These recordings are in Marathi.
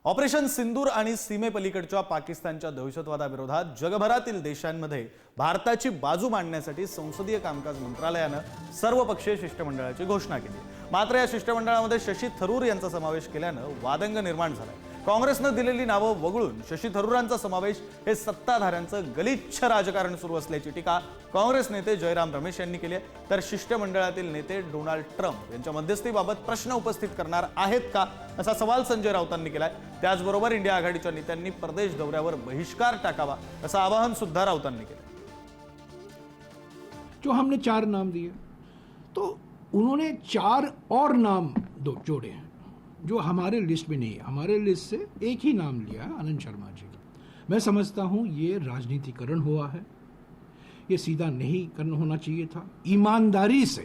ऑपरेशन सिंदूर आणि सीमेपलीकडच्या पाकिस्तानच्या दहशतवादाविरोधात जगभरातील देशांमध्ये भारताची बाजू मांडण्यासाठी संसदीय कामकाज मंत्रालयानं सर्वपक्षीय शिष्टमंडळाची घोषणा केली। मात्र या शिष्टमंडळामध्ये शशी थरूर यांचा समावेश केल्यानं वादंग निर्माण झालाय। काँग्रेसनं दिलेली नावं वगळून शशी थरूरांचा समावेश हे सत्ताधाऱ्यांचं गलिच्छ राजकारण सुरू असल्याची टीका काँग्रेस नेते जयराम रमेश यांनी केली आहे। तर शिष्टमंडळातील नेते डोनाल्ड ट्रम्प यांच्या मध्यस्थीबाबत प्रश्न उपस्थित करणार आहेत का असा सवाल संजय राऊतांनी केलाय। त्याचबरोबर इंडिया आघाडीच्या नेत्यांनी प्रदेश दौऱ्यावर बहिष्कार टाकावा असं आवाहन सुद्धा राऊतांनी केलं। जो हमने 4 नाम दिए तो उन्होंने 4 और नाम जोड़े हैं जो हमारे लिस्ट में नहीं है। हमारे लिस्ट से एक ही नाम लिया है, आनंद शर्मा जी का। मैं समझता हूं ये राजनीतिकरण हुआ है, ये सीधा नहीं करना होना चाहिए था, ईमानदारी से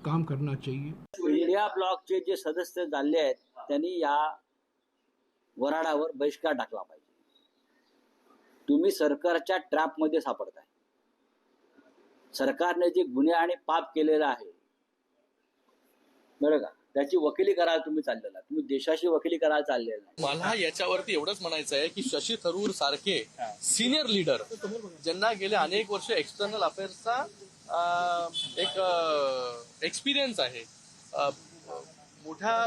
काम करना चाहिए। इंडिया ब्लॉकचे जे सदस्य झाले आहेत त्यांनी या वराडावर बहिष्कार टाकला पाहिजे। तुम्ही सरकारच्या ट्रॅपमध्ये सापडताय। सरकारने जे गुन्हे आणि पाप केलेलं आहे बरं का, त्याची वकिली करायला तुम्ही चाललेला, तुम्ही देशाशी वकिली करायला चाललेला नाही। मला याच्यावरती एवढंच म्हणायचं आहे की शशी थरूर सारखे सिनियर लीडर ज्यांना गेले अनेक वर्ष एक्सटर्नल अफेअर्सचा एक एक्सपिरियन्स आहे, मोठ्या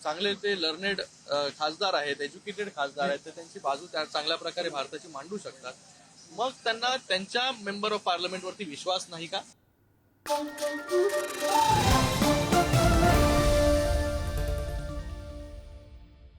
चांगले ते लर्नेड खासदार आहेत, एज्युकेटेड खासदार आहेत, ते त्यांची बाजू चांगल्या प्रकारे भारताची मांडू शकतात। मग त्यांना त्यांच्या मेंबर ऑफ पार्लमेंटवरती विश्वास नाही का?